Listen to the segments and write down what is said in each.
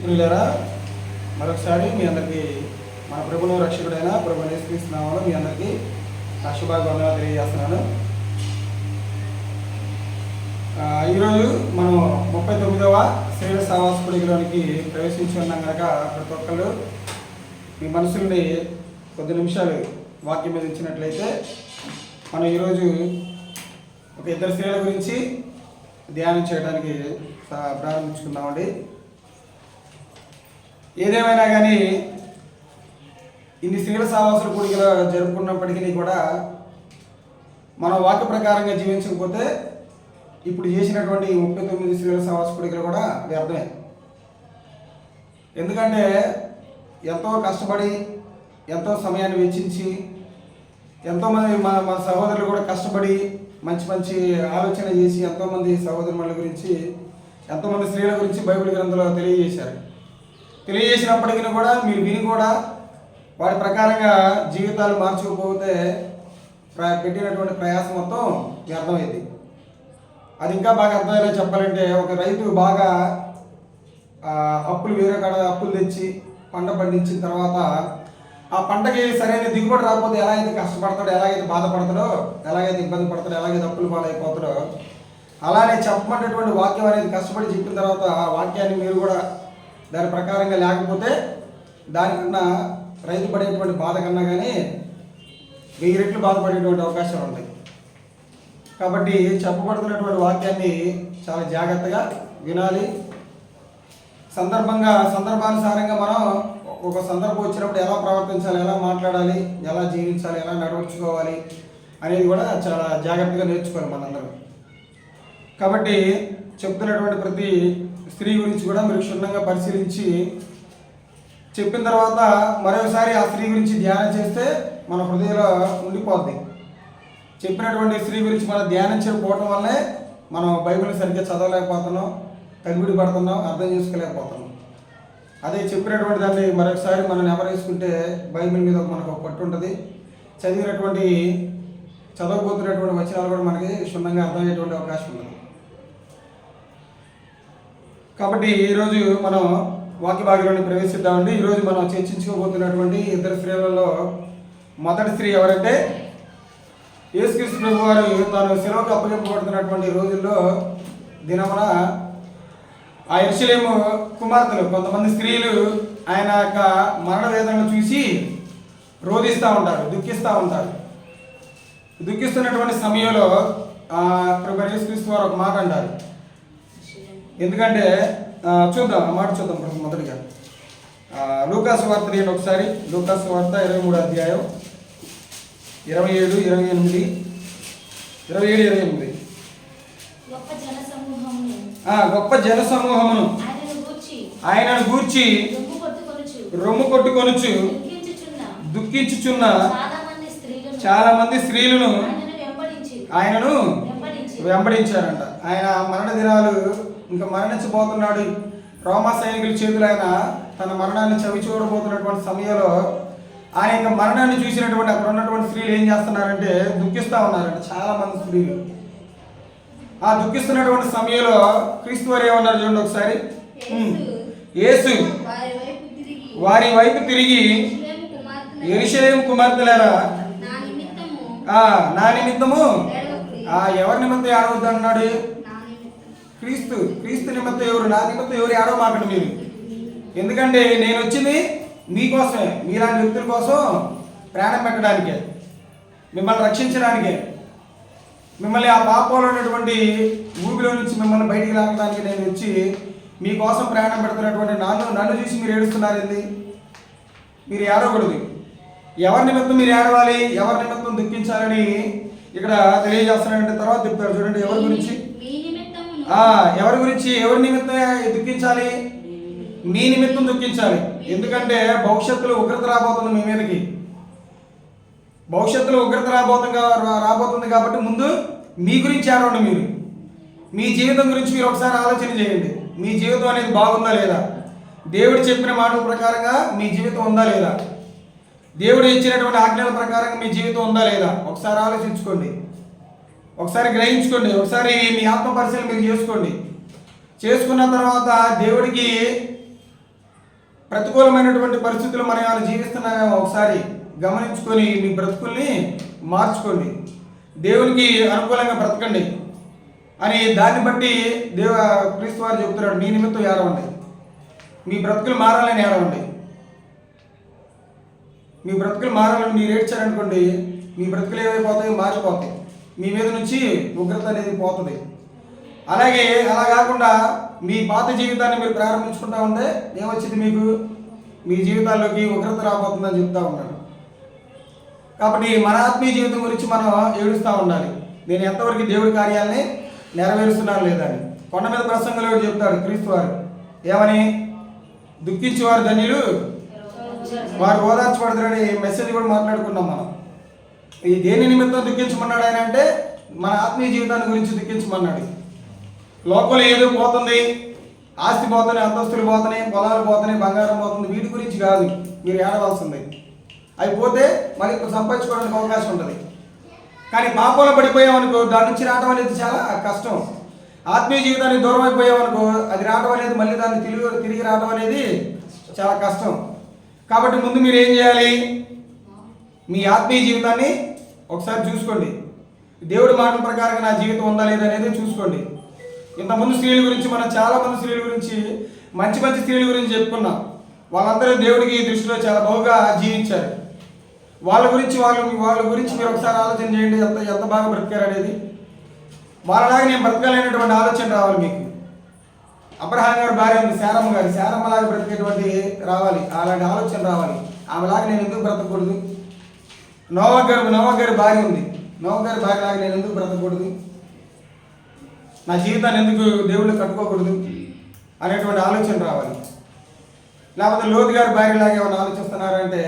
ప్రియులారా, మరొకసారి మీ అందరికీ మన ప్రభువు రక్షకుడైన ప్రభు యేసుక్రీస్తు నామములో మీ అందరికీ నా శుభాకాంక్షలు తెలియజేస్తున్నాను. ఈరోజు మనం 39వ శ్రీల సహవాస కూడికలోనికి ప్రవేశించి ఉన్నాం కనుక ప్రతి ఒక్కళ్ళు మీ మనసుని కొద్ది నిమిషాలు వాక్యం మీద ఇచ్చినట్లయితే మనం ఈరోజు ఒక ఇద్దరు స్త్రీల గురించి ధ్యానం చేయడానికి ప్రారంభించుకుందామండి. ఏదేమైనా కానీ ఇన్ని స్త్రీల సహవాసుల కూడికలు జరుపుకున్నప్పటికీ కూడా మనం వాక్య ప్రకారంగా జీవించకపోతే ఇప్పుడు చేసినటువంటి 39 స్త్రీల సహవాస కూడికలు కూడా వ్యర్థమే. ఎందుకంటే ఎంతో కష్టపడి ఎంతో సమయాన్ని వెచ్చించి ఎంతోమంది మన సహోదరులు కూడా కష్టపడి మంచి మంచి ఆలోచన చేసి ఎంతోమంది సహోదరుల గురించి ఎంతోమంది స్త్రీల గురించి బైబిల్ గ్రంథంలో తెలియజేసినప్పటికీ కూడా మీరు విని కూడా వాటి ప్రకారంగా జీవితాలు మార్చుకోకపోతే పెట్టినటువంటి ప్రయాసం మొత్తం వ్యర్థమైంది. అది ఇంకా బాగా అర్థమయ్యేలా చెప్పాలంటే, ఒక రైతు బాగా వేరే కాడ అప్పులు తెచ్చి పంట పండించిన తర్వాత ఆ పంటకి సరైన దిగుబడి రాకపోతే ఎలా అయితే కష్టపడతాడో, ఎలాగైతే బాధపడతాడో, ఎలాగైతే ఇబ్బంది పడతాడో, ఎలాగైతే అప్పులు పాలైపోతాడో, అలానే చెప్పమన్నటువంటి వాక్యం అనేది కష్టపడి చెప్పిన తర్వాత ఆ వాక్యాన్ని మీరు కూడా దాని ప్రకారంగా లేకపోతే దానికన్నా రైతు పడేటువంటి బాధ కన్నా కానీ 1000 రెట్లు బాధపడేటువంటి అవకాశాలు ఉంటాయి. కాబట్టి చెప్పబడుతున్నటువంటి వాక్యాన్ని చాలా జాగ్రత్తగా వినాలి. సందర్భానుసారంగా మనం ఒక సందర్భం వచ్చినప్పుడు ఎలా ప్రవర్తించాలి, ఎలా మాట్లాడాలి, ఎలా జీవించాలి, ఎలా నడవచ్చుకోవాలి అనేది కూడా చాలా జాగ్రత్తగా నేర్చుకోవాలి మనందరం. కాబట్టి చెప్తున్నటువంటి ప్రతి స్త్రీ గురించి కూడా మీరు క్షుణ్ణంగా పరిశీలించి చెప్పిన తర్వాత మరోసారి ఆ స్త్రీ గురించి ధ్యానం చేస్తే మన హృదయంలో ఉండిపోద్ది. చెప్పినటువంటి స్త్రీ గురించి మనం ధ్యానం చేయకపోవడం వల్లే మనం బైబిల్ సరిగ్గా చదవలేకపోతున్నాం, తగ్గుడి పడుతున్నాం, అర్థం చేసుకోలేకపోతున్నాం. అదే చెప్పినటువంటి దాన్ని మరొకసారి మనం నెమరేసుకుంటే బైబిల్ మీద మనకు ఒక పట్టు ఉంటుంది. చదవబోతున్నటువంటి వచనాలు కూడా మనకి క్షుణ్ణంగా అర్థమయ్యేటువంటి అవకాశం ఉంది. కాబట్టి ఈరోజు మనం వాక్య భాగంలోని ప్రవేశిద్దామండి. ఈరోజు మనం చర్చించుకోబోతున్నటువంటి ఇద్దరు స్త్రీలలో మొదటి స్త్రీ ఎవరంటే, యేసుక్రీస్తు ప్రభు వారు తాను శిలువకు అప్పగింపబడుతున్నటువంటి రోజుల్లో దినమున ఆ యెరూషలేము కుమార్తెలు కొంతమంది స్త్రీలు ఆయన యొక్క మరణ వేదనను చూసి రోధిస్తూ ఉంటారు, దుఃఖిస్తూ ఉంటారు. దుఃఖిస్తున్నటువంటి సమయంలో ప్రభు యేసుక్రీస్తు వారు ఒక మాట అంటారు. ఎందుకంటే చూద్దాం, ఆ మాట చూద్దాం. మొదటిగా లూకాసు వార్త తీయండి ఒకసారి. లూకాసు వార్త 23వ అధ్యాయం 27, 28, 27, 28. గొప్ప జన సమూహమును ఆయనను గూర్చి రొమ్ము కొట్టుకొనుచు దుఃఖించుచున్న చాలా మంది స్త్రీలను ఆయనను వెంబడించారంట. ఆయన మరణ దినాలు ఇంకా మరణించబోతున్నాడు. రోమా సైనికుల చేతులు ఆయన తన మరణాన్ని చవి చూడబోతున్నటువంటి సమయంలో ఆయన యొక్క మరణాన్ని చూసినటువంటి అక్కడ ఉన్నటువంటి స్త్రీలు ఏం చేస్తున్నారంటే దుఃఖిస్తూ ఉన్నారంట. చాలా మంది స్త్రీలు ఆ దుఃఖిస్తున్నటువంటి సమయంలో క్రీస్తు వారు ఏమన్నారు చూడండి ఒకసారి. యేసు వారి వైపు తిరిగి, యెరూషలేము కుమార్తెలారా, నా నిమిత్తము ఎవరి నిమిత్తం ఏడవద్దు అన్నాడు? క్రీస్తు నిమిత్తం ఎవరు, నా నిమిత్తం ఎవరు ఏడవమాకండి మీరు. ఎందుకంటే నేను వచ్చింది మీకోసమే, మీలాంటి వ్యక్తుల కోసం ప్రాణం పెట్టడానికే, మిమ్మల్ని రక్షించడానికే, మిమ్మల్ని ఆ పాపంలో ఉన్నటువంటి ఊబిలో నుంచి మిమ్మల్ని బయటికి లాగడానికి నేను వచ్చి మీకోసం ప్రయాణం పెడుతున్నటువంటి నన్ను చూసి మీరు ఏడుస్తున్నారు. ఏంది? మీరు ఏడవకూడదు. ఎవరి నిమిత్తం మీరు ఏడవాలి, ఎవరి నిమిత్తం దుఃఖించాలని ఇక్కడ తెలియజేస్తున్నారంటే తర్వాత చెప్తారు చూడండి. ఎవరి గురించి ఎవరి నిమిత్తం దుఃఖించాలి? మీ నిమిత్తం దుఃఖించాలి. ఎందుకంటే భవిష్యత్తులో ఉగ్రత రాబోతుంది మీ మీదకి. భవిష్యత్తులో ఉగ్రత రాబోతుంది కాబట్టి ముందు మీ గురించి ఏడవండి. మీరు మీ జీవితం గురించి మీరు ఒకసారి ఆలోచన చేయండి. మీ జీవితం అనేది బాగుందా లేదా? దేవుడు చెప్పిన మాటల ప్రకారంగా మీ జీవితం ఉందా లేదా? దేవుడు ఇచ్చినటువంటి ఆజ్ఞల ప్రకారంగా మీ జీవితం ఉందా లేదా? ఒకసారి ఆలోచించుకోండి, ఒకసారి గ్రహించుకోండి, ఒకసారి మీ ఆత్మ పరిశీలన మీరు చేసుకోండి. చేసుకున్న తర్వాత దేవుడికి ప్రతికూలమైనటువంటి పరిస్థితులు మనం ఏమైనా జీవిస్తున్నామేమో ఒకసారి గమనించుకొని మీ బ్రతుకుల్ని మార్చుకోండి, దేవునికి అనుకూలంగా బ్రతకండి అని దాన్ని బట్టి క్రీస్తు వారు చెప్తున్నాడు. మీ నిమిత్తం ఏడవండి, మీ బ్రతుకులు మారాలని ఏడవండి. మీ బ్రతుకులు మారాలని మీరు ఏడ్చారనుకోండి, మీ బ్రతుకులు ఏమైపోతాయి, మారిపోతాయి. మీ మీద నుంచి ఉగ్రత అనేది పోతుంది. అలాగే అలా కాకుండా మీ పాత జీవితాన్ని మీరు ప్రారంభించుకుంటా ఉంటే ఏమొచ్చింది, మీకు మీ జీవితాల్లోకి ఉగ్రత రాబోతుందని చెప్తా ఉన్నాడు. కాబట్టి మన ఆత్మీయ జీవితం గురించి మనం ఏడుస్తూ ఉండాలి. నేను ఎంతవరకు దేవుడి కార్యాలని నెరవేరుస్తున్నాను లేదా అని. కొండ మీద ప్రసంగంలో చెప్తాడు క్రీస్తు వారు ఏమని, దుఃఖించేవారు ధన్యులు, వారు ఓదార్చబడతారని మెసేజ్ కూడా మాట్లాడుకున్నాం మనం. ఈ దేని నిమిత్తం దుఃఖించమన్నాడు ఆయన అంటే మన ఆత్మీయ జీవితాన్ని గురించి దుఃఖించమన్నాడు. లోకంలో ఏదో పోతుంది, ఆస్తి పోతున్నాయి, అంతస్తులు పోతున్నాయి, పొలాలు పోతున్నాయి, బంగారం పోతుంది, వీటి గురించి కాదు మీరు ఏడవలసింది. అవి పోతే మళ్ళీ సంపాదించుకోవడానికి అవకాశం ఉంటుంది. కానీ పాపంలో పడిపోయామనుకో దాని నుంచి రావడం అనేది చాలా కష్టం. ఆత్మీయ జీవితానికి దూరం అయిపోయామనుకో అది రావడం అనేది మళ్ళీ దాన్ని తిరిగి రావడం అనేది చాలా కష్టం. కాబట్టి ముందు మీరు ఏం చేయాలి, మీ ఆత్మీయ జీవితాన్ని ఒకసారి చూసుకోండి. దేవుడి మాటల ప్రకారంగా నా జీవితం ఉందా లేదా అనేది చూసుకోండి. ఇంతకుముందు స్త్రీల గురించి మనం చాలామంది స్త్రీల గురించి మంచి మంచి స్త్రీల గురించి చెప్పుకున్నాం. వాళ్ళందరూ దేవుడికి దృష్టిలో చాలా బాగా జీవించారు. వాళ్ళ గురించి మీరు ఒకసారి ఆలోచన చేయండి, ఎంత బాగా బ్రతికారు అనేది. వాళ్ళలాగా నేను బ్రతకాలనేటువంటి ఆలోచన రావాలి మీకు. అబ్రహాం గారు భార్య ఉంది శారమ్మలాగా బ్రతికేటువంటి రావాలి, అలాంటి ఆలోచన రావాలి. ఆమెలాగా నేను ఎందుకు బ్రతకూడదు? నోవా గారి భార్య ఉంది, నోవా గారి భార్యలాగా నేను ఎందుకు బ్రతకూడదు? నా జీవితాన్ని ఎందుకు దేవుళ్ళు కట్టుకోకూడదు అనేటువంటి ఆలోచన రావాలి. లేకపోతే లోతు గారి భార్యలాగా ఏమైనా ఆలోచిస్తున్నారంటే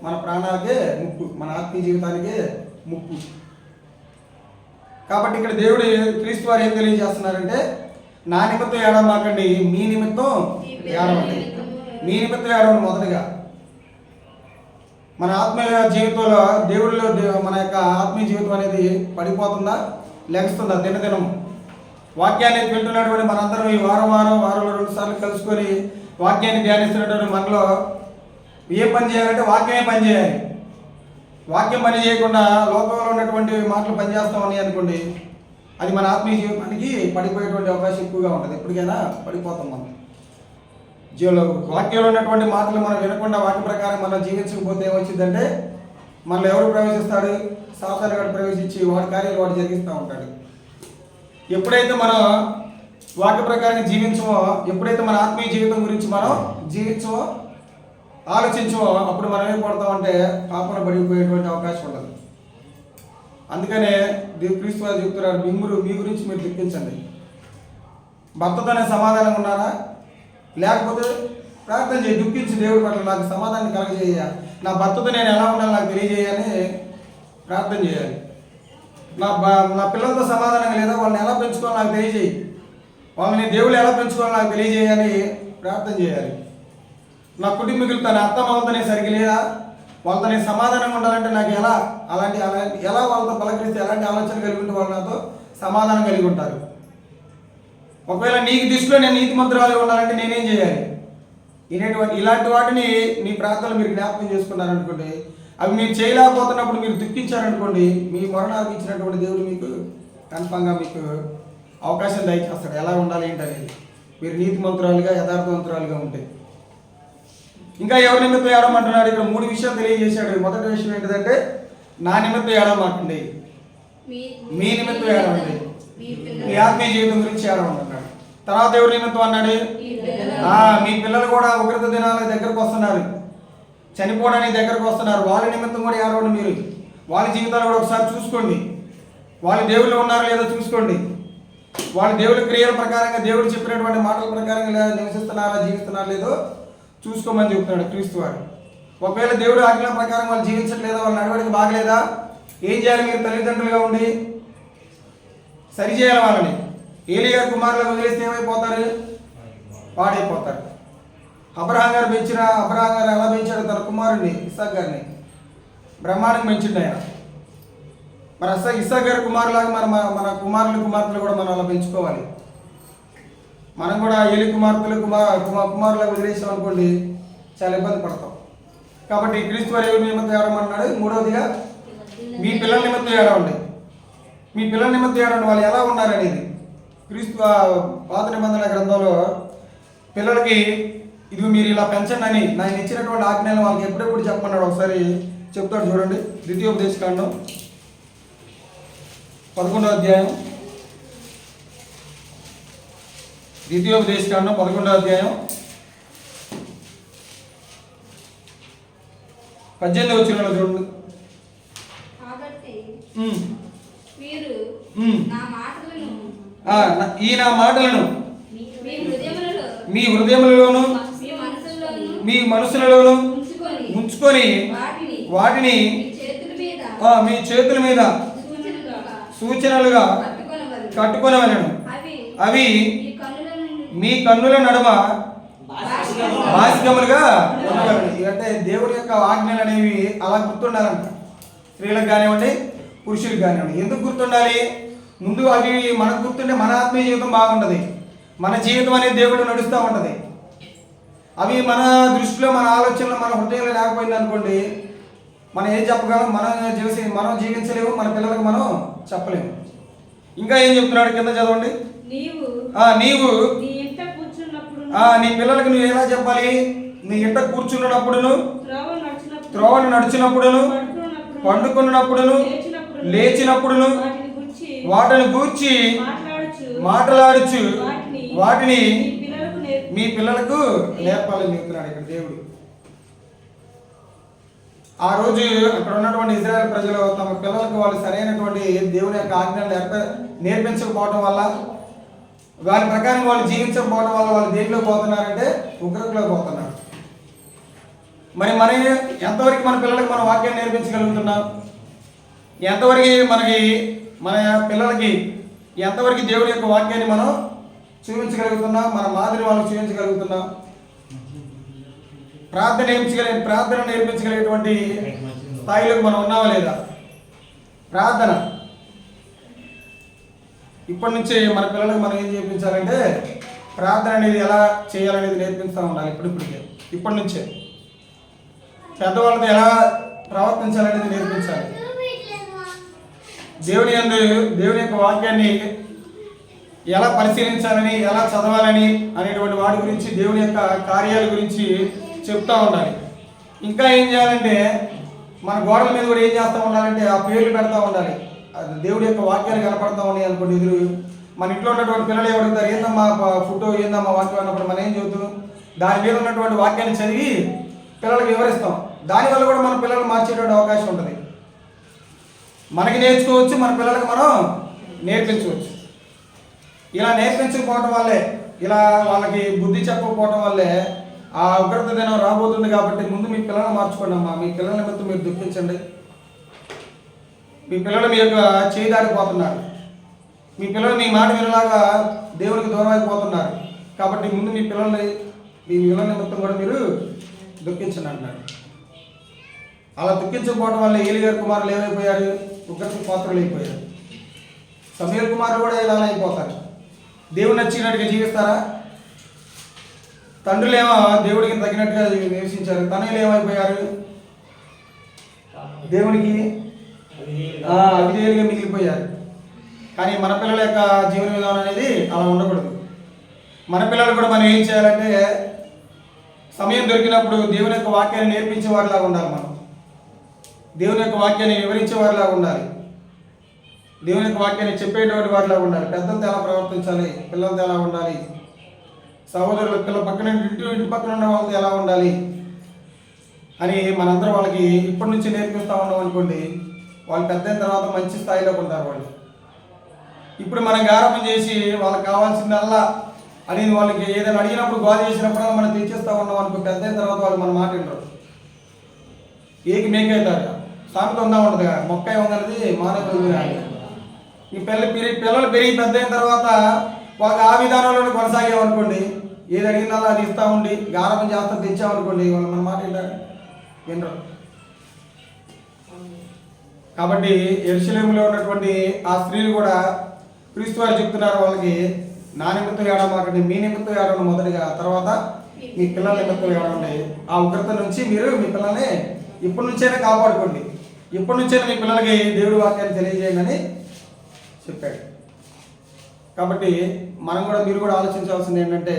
మన ప్రాణాలకే ముప్పు, మన ఆత్మీయ జీవితానికే ముప్పు. కాబట్టి ఇక్కడ దేవుడు క్రీస్తు వారు ఏం తెలియజేస్తున్నారంటే నా నిమిత్తం ఏడవమాకండి, మీ నిమిత్తం ఏడవండి. మీ నిమిత్తం ఏడవండి. మొదటిగా మన ఆత్మీయ జీవితంలో దేవుడిలో మన యొక్క ఆత్మీయ జీవితం అనేది పడిపోతుందా, లెగుస్తుందా? దినదినం వాక్యాన్ని వింటున్నటువంటి మనందరం ఈ వారంలో 2 సార్లు కలుసుకొని వాక్యాన్ని ధ్యానిస్తున్నటువంటి మనలో ఏం పని చేయాలంటే వాక్యమే పని చేయాలి. వాక్యం పని చేయకుండా లోకంలో ఉన్నటువంటి మాటలు పనిచేస్తామని అనుకోండి, అది మన ఆత్మీయ జీవితానికి పడిపోయేటువంటి అవకాశం ఎక్కువగా ఉంటుంది. ఎప్పటికైనా పడిపోతాం మనం. వాక్యంలో ఉన్నటువంటి మాటలు మనం వినకుండా వాటి ప్రకారం మనం జీవించకపోతే ఏమొచ్చిందంటే మనలో ఎవరు ప్రవేశిస్తాడు? సాతాను గారు ప్రవేశించి వాడి కార్యాలు వాడు జరిగిస్తూ ఉంటాడు. ఎప్పుడైతే మనం వాక్య ప్రకారంగా జీవించమో, ఎప్పుడైతే మన ఆత్మీయ జీవితం గురించి మనం జీవించమో, ఆలోచించమో, అప్పుడు మనం ఏం పడతామంటే పాపన పడిపోయేటువంటి అవకాశం ఉండదు. అందుకనే క్రీస్తు వారు చెప్తున్నారు, మీ గురించి మీరు దుఃఖించండి. భర్తతోనే సమాధానం ఉన్నారా? లేకపోతే ప్రార్థన చేయి, దుఃఖించి దేవుడి పట్ల నాకు సమాధానం కలగజేయ, నా భర్తతో నేను ఎలా ఉండాలి నాకు తెలియజేయని ప్రార్థన చేయాలి. నా పిల్లలతో సమాధానంగా లేదా, వాళ్ళని ఎలా పెంచుకోవాలో నాకు తెలియజేయి, వాళ్ళని దేవుళ్ళు ఎలా పెంచుకోవాలో నాకు తెలియజేయాలని ప్రార్థన చేయాలి. నా కుటుంబీకులు తన అత్తమామతో నేను సరిగ్గా లేదా, వాళ్ళతో నేను సమాధానంగా ఉండాలంటే నాకు ఎలా వాళ్ళతో పలకరిస్తే ఎలాంటి ఆలోచన కలిగి ఉంటే వాళ్ళు నాతో సమాధానం కలిగి ఉంటారు. ఒకవేళ నీకు దృష్టిలో నేను నీతిమంతురాలుగా ఉండాలంటే నేనేం చేయాలి? ఇలాంటి వాటిని మీ ప్రార్థనలు మీరు జ్ఞాపకం చేసుకున్నారనుకోండి, అవి మీరు చేయలేకపోతున్నప్పుడు మీరు దుఃఖించారనుకోండి, మీ మరణాలకు ఇచ్చినటువంటి దేవుడు మీకు కన్ఫామ్గా మీకు అవకాశం దయచేస్తాడు ఎలా ఉండాలి ఏంటనేది, మీరు నీతిమంతురాలుగా యథార్థవంతురాలుగా ఉంటే. ఇంకా ఎవరి నిమిత్తం ఏడమంటున్నాడు? ఇక్కడ 3 విషయాలు తెలియజేశాడు. మొదటి విషయం ఏంటిదంటే నా నిమిత్తం ఏడమాకండి, మీ నిమిత్తం ఏడవండి, మీ ఆత్మీయ జీవితం గురించి ఏడమంటున్నాడు. తర్వాత ఎవరి నిమిత్తం అన్నాడు? మీ పిల్లలు కూడా ఉగ్రత దినాల దగ్గరకు వస్తున్నారు, చనిపోవడానికి దగ్గరకు వస్తున్నారు, వాళ్ళ నిమిత్తం కూడా ఏడవండి. మీరు వాళ్ళ జీవితాలు కూడా ఒకసారి చూసుకోండి. వాళ్ళు దేవుళ్ళు ఉన్నారో లేదో చూసుకోండి. వాళ్ళు దేవుడి క్రియల ప్రకారంగా దేవుడు చెప్పినటువంటి మాటల ప్రకారంగా నివసిస్తున్నారా, జీవిస్తున్నారా లేదో చూసుకోమని చెప్తున్నాడు క్రీస్తు వారు. ఒకవేళ దేవుడు ఆజ్ఞల ప్రకారం వాళ్ళు జీవించట్లేదా, వాళ్ళ నడవడికి బాగలేదా, ఏం చేయాలి? మీరు తల్లిదండ్రులుగా ఉండి సరిచేయాలి వాళ్ళని. ఏలియా కుమారులకు వదిలేస్తే ఏమైపోతారు? పాడైపోతారు. అబ్రహాం గారు ఎలా పెంచాడు తన కుమారుడిని ఇస్సాకు గారిని? బ్రహ్మాండంగా పెంచిండు ఆయన. మరి ఇస్సాకు గారి కుమారులాగా మన కుమార్తెలు కూడా మనం అలా పెంచుకోవాలి. మనం కూడా ఏలి కుమారులాగా వదిలేసాం అనుకోండి, చాలా ఇబ్బంది పడతాం. కాబట్టి క్రీస్తు వారు ఎవరి నిమిత్తం ఏడవమన్నాడు? మూడవదిగా మీ పిల్లల నిమిత్తం ఏడవండి. మీ పిల్లల నిమిత్తం ఏడవండి. వాళ్ళు ఎలా ఉన్నారనేది క్రీస్తు పాత నిబంధన గ్రంథంలో పిల్లలకి ఇది మీరు ఇలా పెంచండి అని నేను ఇచ్చినటువంటి ఆజ్ఞలను వాళ్ళకి ఎప్పుడెప్పుడు చెప్పమన్నాడు ఒకసారి చెప్తాడు చూడండి. ద్వితీయోపదేశకాండం 11వ అధ్యాయం. ద్వితీయోపదేశకాండం 11వ అధ్యాయం 18వ వచనంలో చూడండి. ఈ నా మాటలను మీ హృదయములలోను మీ మనసులలోను ఉంచుకొని వాటిని మీ చేతుల మీద సూచనలుగా కట్టుకొనవలెను. అవి మీ కన్నుల నడుమ భాషికములుగా ఉండవలెను. అంటే దేవుడి యొక్క ఆజ్ఞలు అనేవి అలా గుర్తుండాలంట. స్త్రీలకు కానివ్వండి, పురుషులకు కానివ్వండి. ఎందుకు గుర్తుండాలి? ముందు అవి మనకు గుర్తుంటే మన ఆత్మీయ జీవితం బాగుంటుంది, మన జీవితం అనేది దేవుడు నడుస్తూ ఉంటుంది. అవి మన దృష్టిలో, మన ఆలోచనలో, మన హృదయంలో లేకపోయింది అనుకోండి, మనం ఏం చెప్పగలం? మనం జీవించలేము, మన పిల్లలకు మనం చెప్పలేము. ఇంకా ఏం చెప్తున్నాడు కింద చదవండి. నీవు నీ పిల్లలకు నువ్వు ఎలా చెప్పాలి? నీ ఇంట కూర్చున్నప్పుడును, త్రోవను నడిచినప్పుడును, పండుకున్నప్పుడును, లేచినప్పుడును వాటిని గూర్చి మాట్లాడుచు వాటిని మీ పిల్లలకు నేర్పాలని చెప్తున్నాడు ఇక్కడ దేవుడు. ఆ రోజు అక్కడ ఉన్నటువంటి ఇజ్రాయెల్ ప్రజలు తమ పిల్లలకు వాళ్ళు సరైనటువంటి దేవుని యొక్క ఆజ్ఞలు నేర్పించకపోవడం వల్ల, వారి ప్రకారం వాళ్ళు జీవించకపోవడం వల్ల వాళ్ళు దేంట్లో పోతున్నారంటే ఉగ్రతలో పోతున్నారు. మరి మనం ఎంతవరకు మన పిల్లలకి మన వాక్యాన్ని నేర్పించగలుగుతున్నాం? ఎంతవరకు మన పిల్లలకి ఎంతవరకు దేవుడి యొక్క వాక్యాన్ని మనం చూపించగలుగుతున్నాం? మన మాదిరి వాళ్ళకి చూపించగలుగుతున్నాం? ప్రార్థన నేర్పించగలిగేటువంటి స్థాయిలోకి మనం ఉన్నావా లేదా? ప్రార్థన ఇప్పటి నుంచే మన పిల్లలకు మనం ఏం చేయించాలంటే ప్రార్థన అనేది ఎలా చేయాలనేది నేర్పిస్తూ ఉండాలి. ఇప్పటి నుంచే పెద్దవాళ్ళతో ఎలా ప్రవర్తించాలనేది నేర్పించాలి. దేవుని యొక్క వాక్యాన్ని ఎలా పరిశీలించాలని, ఎలా చదవాలని అనేటువంటి వాటి గురించి, దేవుని యొక్క కార్యాల గురించి చెప్తూ ఉండాలి. ఇంకా ఏం చేయాలంటే మన గోడల మీద కూడా ఏం చేస్తూ ఉండాలంటే ఆ పేర్లు పెడతా ఉండాలి. దేవుడి యొక్క వాక్యాలు కనపడతా ఉన్నాయి అనుకోండి ఎదురు. మన ఇంట్లో ఉన్నటువంటి పిల్లలు ఏమడుగుతారు? ఏందమ్మా ఫోటో, ఏందమ్మా వాక్యం అన్నప్పుడు మనం ఏం చెబుతాం? దాని మీద ఉన్నటువంటి వాక్యాన్ని చదివి పిల్లలకు వివరిస్తాం. దానివల్ల కూడా మన పిల్లలు మార్చేటువంటి అవకాశం ఉంటుంది. మనకి నేర్చుకోవచ్చు, మన పిల్లలకు మనం నేర్పించవచ్చు. ఇలా నేర్పించకపోవటం వల్లే, ఇలా వాళ్ళకి బుద్ధి చెప్పకపోవటం వల్లే ఆ ఉగ్రత దినం రాబోతుంది. కాబట్టి ముందు మీ పిల్లలను మార్చుకోండి అమ్మా. మీ పిల్లల నిమిత్తం మీరు దుఃఖించండి. మీ పిల్లలు మీ యొక్క చేయి దాటిపోతున్నారు. మీ పిల్లలు మీ మాట వినలాగా దేవునికి దూరం అయిపోతున్నారు. కాబట్టి ముందు మీ పిల్లల నిమిత్తం కూడా మీరు దుఃఖించండి అంటున్నాడు. అలా దుఃఖించకపోవడం వల్ల ఏలిగారి కుమారులు ఏమైపోయారు? ఉగ్రత పాత్రలు అయిపోయారు. సమూయేలు కుమారులు కూడా ఇలా అయిపోతారు. దేవుడు నచ్చినట్టుగా జీవిస్తారా? తండ్రులేమో దేవుడికి తగినట్టుగా నివసించారు. తనయులు ఏమైపోయారు? దేవునికి అవిధేయులుగా మిగిలిపోయారు. కానీ మన పిల్లల యొక్క జీవన విధానం అనేది అలా ఉండకూడదు. మన పిల్లలు కూడా మనం ఏం చేయాలంటే సమయం దొరికినప్పుడు దేవుని యొక్క వాక్యాన్ని నేర్పించే వారిలాగా ఉండాలి. మనం దేవుని యొక్క వాక్యాన్ని వివరించే వారిలాగా ఉండాలి. దేవుని యొక్క వాక్యాన్ని చెప్పేటువంటి వారిలాగా ఉండాలి. పెద్దలతో ఎలా ప్రవర్తించాలి, పిల్లలతో ఎలా ఉండాలి, సహోదరుల పిల్లల పక్కన ఇంటి పక్కన ఉన్న వాళ్ళతో ఎలా ఉండాలి అని మనందరం వాళ్ళకి ఇప్పటి నుంచి నేర్పిస్తూ ఉన్నాం అనుకోండి, వాళ్ళు పెద్ద అయిన తర్వాత మంచి స్థాయిలోకి ఉంటారు. వాళ్ళు ఇప్పుడు మనం గారాబం చేసి వాళ్ళకి కావాల్సిందల్లా అనేది వాళ్ళకి ఏదైనా అడిగినప్పుడు గోద చేసినప్పుడు మనం తెచ్చిస్తూ ఉన్నాం అనుకో, పెద్ద అయిన తర్వాత వాళ్ళు మన మాట వినరు. ఏకి మేకవుతారు. సామెత ఉందా ఉండదు కదా, మొక్క ఏమన్నది మానవులు. ఈ పిల్లలు పెరిగి పెద్ద అయిన తర్వాత వాళ్ళకి ఆ విధానంలోనే కొనసాగామనుకోండి, ఏది అడిగిందల్లా అది ఇస్తూ ఉండి గారాబం చేస్తా తెచ్చామనుకోండి, వాళ్ళు మన మాట వినరు. కాబట్టి యెరూషలేములో ఉన్నటువంటి ఆ స్త్రీలు కూడా క్రీస్తు వారు చెప్తున్నారు వాళ్ళకి, నా నిమిత్తం ఏడమాకండి, మీ నిమిత్తం ఏడవను మొదటిగా, తర్వాత మీ పిల్లల నిమిత్తం ఏమండి ఆ ఉగ్రత నుంచి మీరు మీ పిల్లల్ని ఇప్పటి నుంచైనా కాపాడుకోండి, ఇప్పటి నుంచైనా మీ పిల్లలకి దేవుడి వాక్యాన్ని తెలియజేయండి అని చెప్పాడు. కాబట్టి మనం కూడా మీరు కూడా ఆలోచించాల్సింది ఏంటంటే,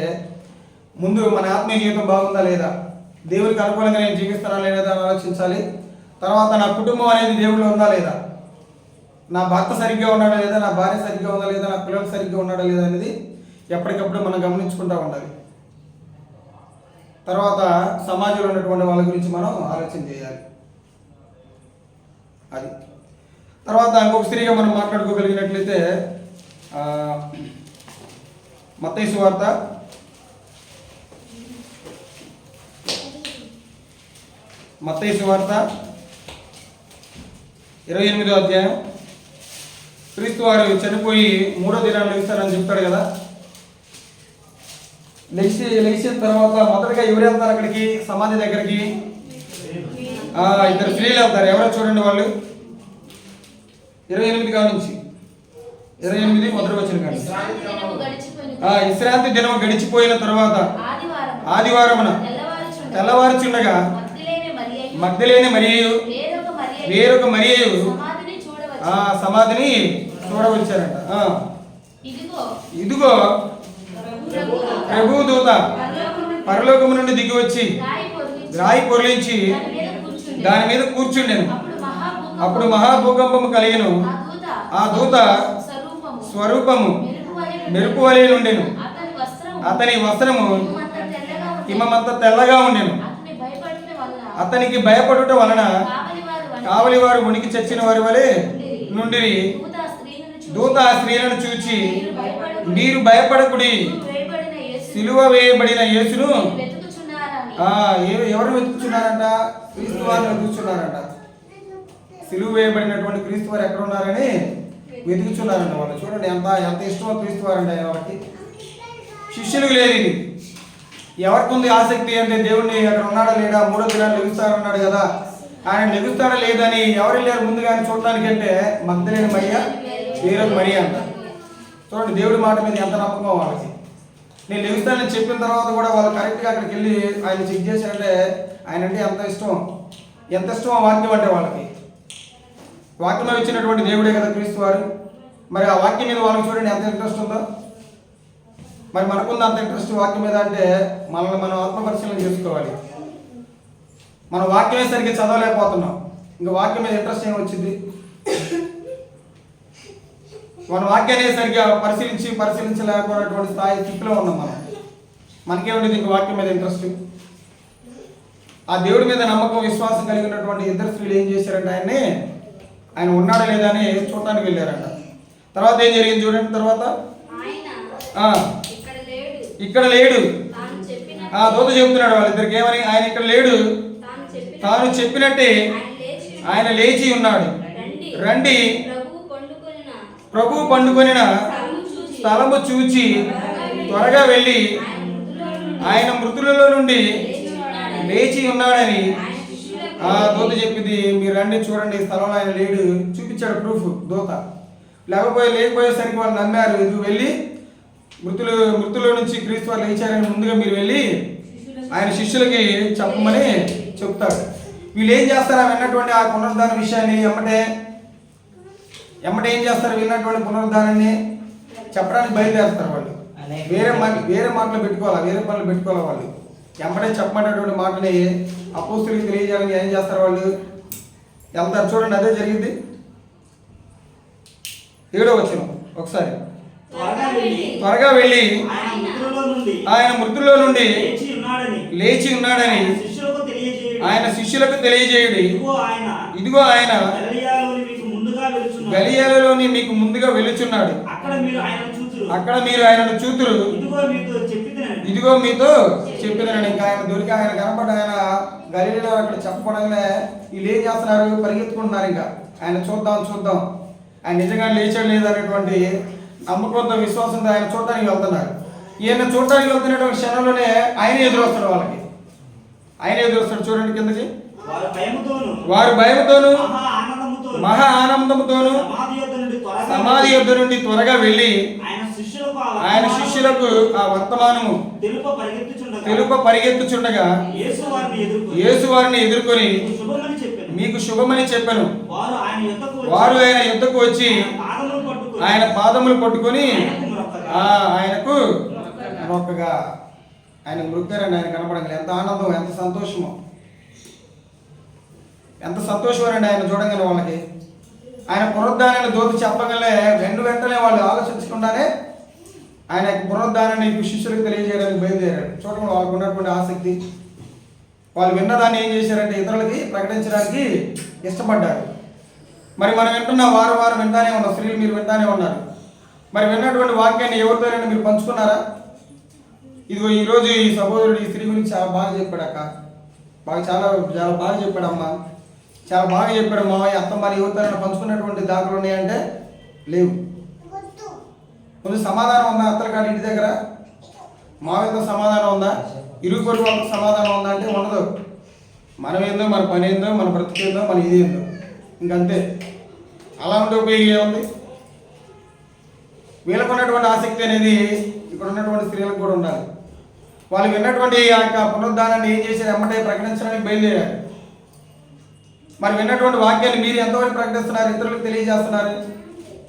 ముందు మన ఆత్మీయ జీవితం బాగుందా లేదా, దేవుడికి అనుకూలంగా నేను జీవిస్తానా లేదా అని ఆలోచించాలి. తర్వాత నా కుటుంబం అనేది దేవుడిలో ఉందా లేదా, నా భర్త సరిగ్గా ఉన్నాడా లేదా, నా భార్య సరిగ్గా ఉందా లేదా, నా పిల్లలు సరిగ్గా ఉన్నాడా లేదా అనేది ఎప్పటికప్పుడు మనం గమనించుకుంటూ ఉండాలి. తర్వాత సమాజంలో ఉన్నటువంటి వాళ్ళ గురించి మనం ఆలోచన చేయాలి. అది తర్వాత ఇంకొక స్త్రీగా మనం మాట్లాడుకోగలిగినట్లయితే మత్తయి సువార్త 28వ అధ్యాయం. క్రీస్తు వారు చనిపోయి 3వ దినాన్ని లేస్తారని చెప్తాడు కదా. లేచిన తర్వాత మొదటగా ఎవరు వెళ్తారు అక్కడికి, సమాధి దగ్గరికి? ఇద్దరు స్త్రీలు వెళ్తారు. ఎవరో చూడండి వాళ్ళు. 28 కాడ నుంచి 28 మొదటి వచనం కాడ. విశ్రాంతి దినం గడిచిపోయిన తర్వాత ఆదివారమున తెల్లవారుచుండగా మగ్దలేని మరియు వేరొక మరియు సమాధిని చూడవచ్చారంట. ఇదిగో ప్రభు దూత పరలోకము నుండి దిగి వచ్చి రాయి పొర్లించి దాని మీద కూర్చుండెను. అప్పుడు మహాభూకంపము కలిగెను. ఆ దూత స్వరూపము మెరుపు వలె నుండెను. అతని వస్త్రము హిమమంత తెల్లగా ఉండెను. అతనికి భయపడుట వలన కావలి వారు ఉనికి చచ్చిన వారి వలె నుండిరి. దూత ఆ స్త్రీలను చూచి, మీరు భయపడకుడి, సిలువ వేయబడిన యేసును ఎవరు వెతుకుతున్నారంట? క్రీస్తు వారిని వెతుకుతున్నారంట. సిలువ వేయబడినటువంటి క్రీస్తు వారు ఎక్కడ ఉన్నారని వెతుకుతున్నారంట వాళ్ళు. చూడండి ఎంత ఇష్టమో క్రీస్తు వారండి ఆయన వాళ్ళకి. శిష్యులకు లేదు ఇది. ఎవరికి ఉంది ఆసక్తి అంటే, దేవుడిని అక్కడ ఉన్నాడా లేడా, 3వ దినాన్ని లెగుస్తాడన్నాడు కదా, ఆయన లెగుస్తాడా లేదని ఎవరు వెళ్ళారు ముందుగానే చూడటానికి అంటే, మగ్దలేని మరియ, వేరొక మరియ అంట. చూడండి దేవుడి మాట మీద ఎంత నమ్మకం వాళ్ళకి. నేను లెగుస్తానని చెప్పిన తర్వాత కూడా వాళ్ళు కరెక్ట్గా అక్కడికి వెళ్ళి ఆయన చెక్ చేశారంటే, ఆయన అంటే ఎంత ఇష్టం ఆ వాక్యం అంటే వాళ్ళకి. వాక్యం ఇచ్చినటువంటి దేవుడే కదా క్రీస్తు వారు. మరి ఆ వాక్యం మీద వాళ్ళకి చూడండి ఎంత ఇంట్రెస్ట్ ఉందో. మరి మనకుంది అంత ఇంట్రెస్ట్ వాక్యం మీద అంటే, మనల్ని మనం ఆత్మపరిశీలన చేసుకోవాలి. మన వాక్యమే సరిగ్గా చదవలేకపోతున్నాం, ఇంకా వాక్యం మీద ఇంట్రెస్ట్ ఏమి వచ్చింది? మన వాక్యాన్ని సరిగ్గా పరిశీలించలేకపోయినటువంటి స్థితిలో ఉన్నాం మనం. మనకేముండేది ఇంక వాక్యం మీద ఇంట్రెస్ట్? ఆ దేవుడి మీద నమ్మకం విశ్వాసం కలిగినటువంటి ఇద్దరు స్త్రీలు ఏం చేశారంటే, ఆయన ఉన్నాడా లేదా అని చూడటానికి వెళ్ళారంట. తర్వాత ఏం జరిగింది చూడండి. తర్వాత ఇక్కడ లేడు. దూత చెబుతున్నాడు వాళ్ళిద్దరికి ఏమని, ఆయన ఇక్కడ లేడు, తాను చెప్పినట్టే ఆయన లేచి ఉన్నాడు. రండి, ప్రభు పండుకొనిన స్థలము చూచి త్వరగా వెళ్ళి ఆయన మృతులలో నుండి లేచి ఉన్నాడని దూత చెప్పింది. మీరు రండి చూడండి, స్థలంలో ఆయన లేడు. చూపించాడు ప్రూఫ్ దూత. లేకపోయేసరికి వాళ్ళు నమ్మారు. ఇది వెళ్ళి మృతుల నుంచి క్రీస్తు వారు లేచారని ముందుగా మీరు వెళ్ళి ఆయన శిష్యులకి చెప్పమని చెప్తాడు. వీళ్ళు ఏం చేస్తారు? విన్నటువంటి ఆ పునరుద్ధాన విషయాన్ని ఎమ్మటే ఏం చేస్తారు? విన్నటువంటి పునరుద్ధానాన్ని చెప్పడానికి బయలుదేరుతారు వాళ్ళు. వేరే మాటలు పెట్టుకోవాలి, వేరే పనులు పెట్టుకోవాలి వాళ్ళు. ఎమ్మటే చెప్పమనేటువంటి మాటని అపోస్తులకు తెలియజేయాలని ఏం చేస్తారు వాళ్ళు? వెళ్తారు. చూడండి అదే జరిగింది. 7వ వచనం ఒకసారి. త్వరగా వెళ్ళి ఆయన మృతుల్లో నుండి లేచి ఉన్నాడని ఆయన శిష్యులకు తెలియజేయుడి. ఇదిగో ఆయన గలియాలోని మీకు ముందుగా వెలుచున్నాడు. అక్కడ మీరు ఆయనను చూతురు. ఇదిగో మీతో చెప్పిదనండి. ఇంకా ఆయన దొరికి ఆయన కనపడి ఆయన గలియాలో అక్కడ చెప్పడంలో వీళ్ళు ఏం చేస్తున్నారు? పరిగెత్తుకుంటున్నారు. ఇంకా ఆయన చూద్దాం ఆయన నిజంగా లేచాడు లేదనేటువంటి నమ్మకంతో విశ్వాసంతో ఆయన చూడటానికి వెళ్తున్నారు. ఈయన చూడటానికి వెళ్తున్నటువంటి క్షణంలోనే ఆయన ఎదురొస్తాడు వాళ్ళకి. ఆయన ఎదురొస్తాడు. చూడండి కిందకి. వారు భయముతోను మహా ఆనందముతోను సమాధి యొద్ద నుండి త్వరగా వెళ్ళి ఆయన శిష్యులకు ఆ వర్తమానము తెలుప పరిగెత్తుచుండగా యేసు వారిని ఎదుర్కొని మీకు శుభమని చెప్పాను. వారు ఆయన యుద్ధకు వచ్చి ఆయన పాదములు పట్టుకొని ఆయనకు మొక్కగా ఆయన మృగ్గారండి. ఆయన కనపడంగా ఎంత ఆనందం, ఎంత సంతోషమో, ఎంత సంతోషమేనండి ఆయన చూడంగానే వాళ్ళకి. ఆయన పునరుద్ధానాన్ని దూత చెప్పగలే వెంటనే వాళ్ళు ఆలోచించకుండానే ఆయన పునరుద్ధానాన్ని శిష్యులకు తెలియజేయడానికి బయలుదేరాడు. చూడండి వాళ్ళకు ఉన్నటువంటి ఆసక్తి, వాళ్ళు విన్నదాన్ని ఏం చేశారంటే ఇతరులకి ప్రకటించడానికి ఇష్టపడ్డారు. మరి మనం వింటున్న వారం వింటానే ఉన్నాం, స్త్రీలు మీరు వింటానే ఉన్నారు. మరి విన్నటువంటి వాక్యాన్ని ఎవరితో మీరు పంచుకున్నారా? ఇదిగో ఈరోజు ఈ సహోదరుడు ఈ స్త్రీ గురించి చాలా బాగా చెప్పాడు అక్క, చాలా బాగా చెప్పాడమ్మా, చాలా బాగా చెప్పాడు మావయ్య. అత్త మరి ఎవరితో పంచుకున్నటువంటి దాఖలు ఉన్నాయంటే లేవు. కొంచెం సమాధానం ఉందా అత్తల కాడి ఇంటి దగ్గర? మావయ్యతో సమాధానం ఉందా? ఇరుగు పొరుగు వాళ్ళతో సమాధానం ఉందా అంటే ఉండదు. మనం ఏందో, మన పని ఏందో, మన బ్రతుకు ఏందో, మన ఇది ఏందో, ఇంకంతే. అలా ఉంటే ఉపయోగం ఏముంది? వీళ్ళకు ఉన్నటువంటి ఆసక్తి అనేది ఇక్కడ ఉన్నటువంటి స్త్రీలకు కూడా ఉండాలి. వాళ్ళు విన్నటువంటి ఆ యొక్క పునరుద్ధానాన్ని ఏం చేశారు? ఎమ్మటే ప్రకటించడానికి బయలుదేరారు. మరి విన్నటువంటి వాక్యాన్ని మీరు ఎంతవరకు ప్రకటిస్తున్నారు, ఇతరులకు తెలియజేస్తున్నారు?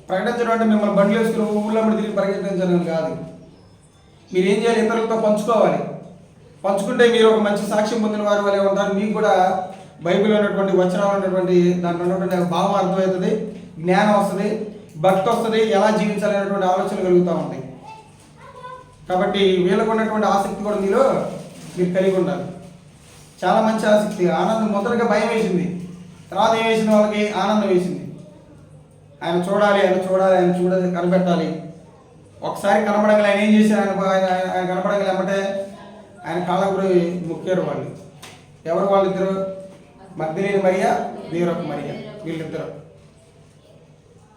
ప్రకటించడం అంటే మిమ్మల్ని బండ్లు వేసుకుని ఊళ్ళో తిరిగి ప్రకటించడం కాదు. మీరు ఏం చేయాలి? ఇతరులతో పంచుకోవాలి. పంచుకుంటే మీరు ఒక మంచి సాక్ష్యం పొందిన వారి వల్లే ఉంటారు. మీకు కూడా బైబిల్లో ఉన్నటువంటి వచనాలు ఉన్నటువంటి దాంట్లో ఉన్నటువంటి భావం అర్థమవుతుంది, జ్ఞానం వస్తుంది, భక్తి వస్తుంది, ఎలా జీవించాలి అనేటువంటి ఆలోచన కలుగుతూ ఉంటాయి. కాబట్టి వీళ్ళకు ఉన్నటువంటి ఆసక్తి కూడా మీరు కలిగి ఉండాలి. చాలా మంచి ఆసక్తి, ఆనందం. మొదటగా భయం వేసింది, తర్వాత ఏం వేసింది? వాళ్ళకి ఆనందం వేసింది. ఆయన చూడాలి, కనిపెట్టాలి. ఒకసారి కనపడంగా ఆయన ఏం చేశారు? ఆయన కనపడంగా ఏమంటే ఆయన కాళ్ళకు మొక్కారు వాళ్ళు. ఎవరు వాళ్ళిద్దరు? మగ్దలేని మరియా, వేరొక మరియా, వీళ్ళిద్దరు.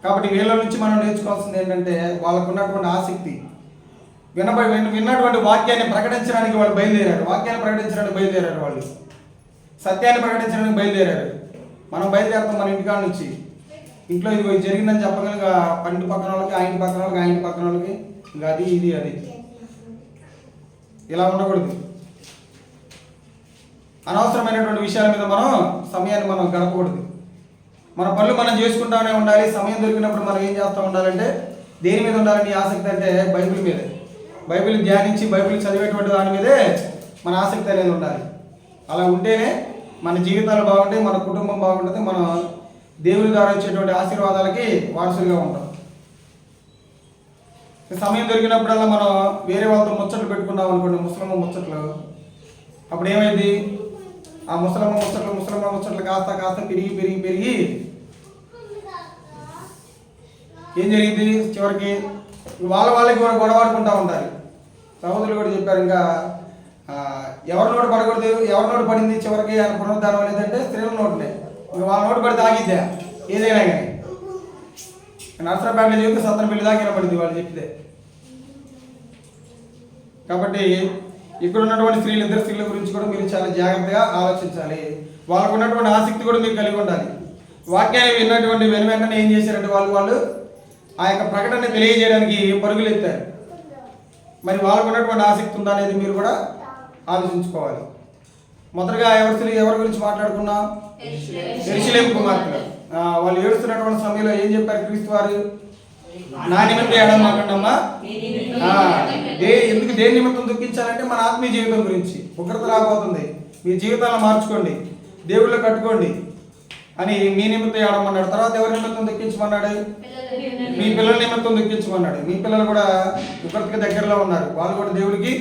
కాబట్టి వీళ్ళ నుంచి మనం నేర్చుకోవాల్సింది ఏంటంటే వాళ్ళకు ఉన్నటువంటి ఆసక్తి, విన్నటువంటి వాక్యాన్ని ప్రకటించడానికి వాళ్ళు బయలుదేరారు. వాక్యాన్ని ప్రకటించడానికి బయలుదేరారు. వాళ్ళు సత్యాన్ని ప్రకటించడానికి బయలుదేరారు. మనం బయలుదేరుతాం మన ఇంటికాడ నుంచి. ఇంట్లో ఇది జరిగిందని చెప్పగలిగా పంటి పక్కన వాళ్ళకి, ఆయన పక్కన వాళ్ళకి, ఆయన పక్కన వాళ్ళకి, ఇంకా అది ఇది అది ఇలా ఉండకూడదు. అనవసరమైనటువంటి విషయాల మీద సమయాన్ని మనం గడపకూడదు. మన పనులు మనం చేసుకుంటానే ఉండాలి. సమయం దొరికినప్పుడు మనం ఏం చేస్తూ ఉండాలంటే దేని మీద ఉండాలని ఆసక్తి అంటే బైబిల్ మీదే. బైబిల్ ధ్యానించి బైబిల్ చదివేటువంటి దాని మీదే మన ఆసక్తి అనేది ఉండాలి. అలా ఉంటేనే మన జీవితాలు బాగుంటాయి, మన కుటుంబం బాగుంటుంది, మనం దేవుని ద్వారా వచ్చేటువంటి ఆశీర్వాదాలకి వారసులుగా ఉంటాం. సమయం దొరికినప్పుడల్లా మనం వేరే వాళ్ళతో ముచ్చట్లు పెట్టుకున్నాం అనుకోండి, ముసలమ్మ ముచ్చట్లు, అప్పుడు ఏమైంది? ఆ ముసలమ్మ ముచ్చట్లు కాస్త పెరిగి ఏం జరిగింది? చివరికి వాళ్ళకి కూడా గొడవాడుకుంటూ ఉంటారు. సహోదరులు కూడా చెప్పారు, ఇంకా ఎవరి నోటు పడకూడదు, ఎవరి నోటు పడింది చివరికి ఆయన పునరుద్ధానం లేదంటే స్త్రీల నోటునే. ఇంకా వాళ్ళ నోటు పడితే ఆగిద్దా ఏదైనా కానీ? నర్సరాపేటలో చెబితే సత్తన పెళ్లి దాకా పడింది వాళ్ళు చెప్తే. కాబట్టి ఇక్కడ ఉన్నటువంటి ఇద్దరు స్త్రీల గురించి కూడా మీరు చాలా జాగ్రత్తగా ఆలోచించాలి. వాళ్ళకు ఉన్నటువంటి ఆసక్తి కూడా మీరు కలిగి ఉండాలి. వాక్యాన్ని విన్నటువంటి వెంటనే ఏం చేశారంటే వాళ్ళు ఆ యొక్క ప్రకటన తెలియజేయడానికి పరుగులు ఎత్తారు. మరి వాళ్ళకు ఉన్నటువంటి ఆసక్తి ఉందా అనేది మీరు కూడా ఆలోచించుకోవాలి. మొదటగా ఎవరి గురించి మాట్లాడుకున్నాం? యెరూషలేము కుమార్తెలు. వాళ్ళు ఏడుస్తున్నటువంటి సమయంలో ఏం చెప్పారు క్రీస్తు వారు? నా నిమిత్తం ఏడమాకండమ్మా. ఎందుకు దేని నిమిత్తం దుఃఖించాలంటే మన ఆత్మీయ జీవితం గురించి. ఉగ్రత రాబోతుంది, మీ జీవితాలను మార్చుకోండి, దేవుళ్ళు కట్టుకోండి అని మీ నిమిత్తం ఏడమన్నాడు. తర్వాత ఎవరి నిమిత్తం దుఃఖించమన్నాడు? మీ పిల్లల నిమిత్తం దుఃఖించమన్నాడు. మీ పిల్లలు కూడా ఉగ్రతకి దగ్గరలో ఉన్నారు. వాళ్ళు కూడా దేవుడికి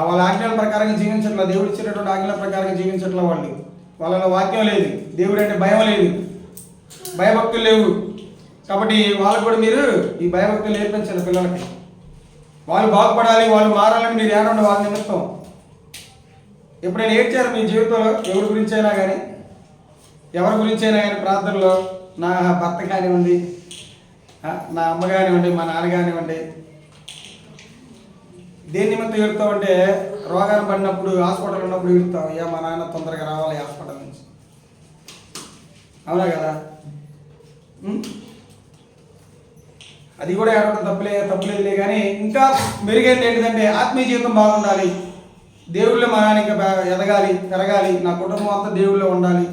వాళ్ళ ఆజ్ఞల ప్రకారంగా జీవించట్లా, దేవుడు ఇచ్చినటువంటి ఆజ్ఞల ప్రకారంగా జీవించట్లా. వాళ్ళలో వాక్యం లేదు, దేవుడు అంటే భయం లేదు, భయభక్తులు లేవు. కాబట్టి వాళ్ళకు కూడా మీరు ఈ భయభక్తులు నేర్పించాలి పిల్లలకి. వాళ్ళు బాగుపడాలి, వాళ్ళు మారాలని మీరు ఏడండి వాళ్ళ నిమిత్తం. ఎప్పుడైనా ఏడ్చారు మీ జీవితంలో? ఎవరి గురించి అయినా కానీ, ఎవరి గురించి అయినా కానీ ప్రార్థనలో? నా భర్త కానివ్వండి, నా అమ్మ కానివ్వండి, మా నాన్న కానివ్వండి, దేని నిమిత్తం ఏడుతావు అంటే రోగాన్ని పడినప్పుడు, హాస్పిటల్ ఉన్నప్పుడు ఏడుతావు. అయ్యా మా నాన్న తొందరగా రావాలి హాస్పిటల్ నుంచి, అవునా కదా? అది కూడా ఏడవడం తప్పులేదులే. కానీ ఇంకా మెరుగైంది ఏంటిదంటే ఆత్మీయ జీవితం బాగుండాలి, దేవుళ్ళో మనం ఇంకా ఎదగాలి, పెరగాలి, నా కుటుంబం అంతా దేవుళ్ళో ఉండాలి,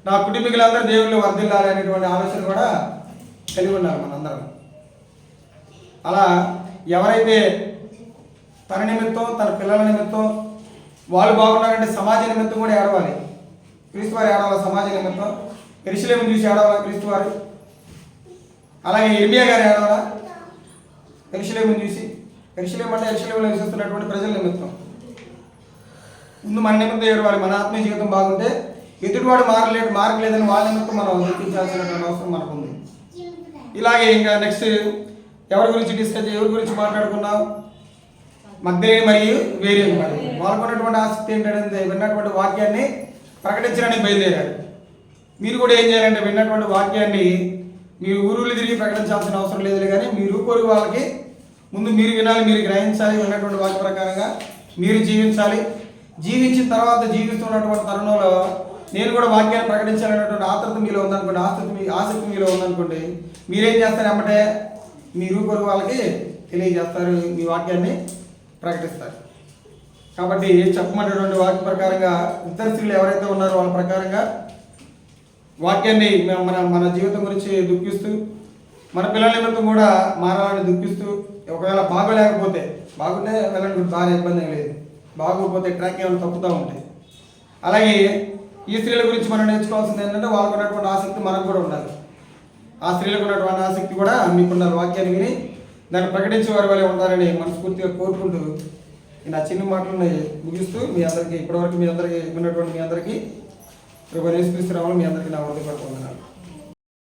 నా కుటుంబీకులందరూ దేవుళ్ళో వర్ధిల్లాలి అనేటువంటి ఆలోచన కూడా కలిగి ఉండాలి మనందరం. అలా ఎవరైతే తన నిమిత్తం, తన పిల్లల నిమిత్తం వాళ్ళు బాగున్నారంటే సమాజ నిమిత్తం కూడా ఏడవాలి. క్రీస్తు వారు ఏడవాలి సమాజ నిమిత్తం. యెరూషలేమును చూసి ఏడవాలా క్రీస్తు వారు. అలాగే ఇర్మియా గారు ఏడవాలా యెరూషలేమును చూసి. యెరూషలేము అంటే యెరూషలేములో నివసిస్తున్నటువంటి ప్రజల నిమిత్తం. ముందు మన నిమిత్తం ఏడవాలి. మన ఆత్మీయ జీవితం బాగుంటే ఎదుటివాడు మారలేదని వాళ్ళ నిమిత్తం మనం గుర్తించాల్సినటువంటి అవసరం మనకు ఉంది. ఇలాగే ఇంకా నెక్స్ట్ ఎవరి గురించి మాట్లాడుకున్నాం? మగ్దలేని మరియు వేరేని మరి వాళ్ళకున్నటువంటి ఆసక్తి ఏంటంటే విన్నటువంటి వాక్యాన్ని ప్రకటించడానికి బయలుదేరారు. మీరు కూడా ఏం చేయాలంటే విన్నటువంటి వాక్యాన్ని మీరు ఊరులు తిరిగి ప్రకటించాల్సిన అవసరం లేదు. కానీ మీరు పొరుగు వాళ్ళకి ముందు మీరు వినాలి, మీరు గ్రహించాలి, విన్నటువంటి వాక్య ప్రకారంగా మీరు జీవించాలి. జీవించిన తర్వాత జీవిస్తున్నటువంటి తరుణంలో నేను కూడా వాక్యాన్ని ప్రకటించాలనేటువంటి ఆతృత మీలో ఉందనుకోండి, ఆసక్తి మీలో ఉందనుకోండి, మీరేం చేస్తారు? ఎమ్మటే మీరు పొరుగు వాళ్ళకి తెలియజేస్తారు, మీ వాక్యాన్ని ప్రకటిస్తారు. కాబట్టి చెప్పమనేటువంటి వాక్య ప్రకారంగా ఇతర స్త్రీలు ఎవరైతే ఉన్నారో వాళ్ళ ప్రకారంగా వాక్యాన్ని మన జీవితం గురించి దుఃఖిస్తూ, మన పిల్లల నిమిత్తం కూడా మారాలని దుఃఖిస్తూ, ఒకవేళ బాగోలేకపోతే, బాగుంటే వెళ్ళండి, బాగా ఇబ్బంది లేదు, బాగోకపోతే ట్రాక్ ఏమైనా తప్పుతూ ఉంటాయి. అలాగే ఈ స్త్రీల గురించి మనం నేర్చుకోవాల్సింది ఏంటంటే వాళ్ళకు ఉన్నటువంటి ఆసక్తి మనకు కూడా ఉండాలి. ఆ స్త్రీలకు ఉన్నటువంటి ఆసక్తి కూడా మీకు ఉండాలి. వాక్యాన్ని విని దాన్ని ప్రకటించే వారి వల్ల ఉండాలని మనస్ఫూర్తిగా కోరుకుంటూ నా చిన్న మాటలను ముగిస్తూ మీ అందరికీ ఇప్పటివరకు మీ అందరికీ విన్నటువంటి మీ అందరికీ యేసుక్రీస్తు నామములో మీ అందరికీ నా హృదయపూర్వక వందనాలు.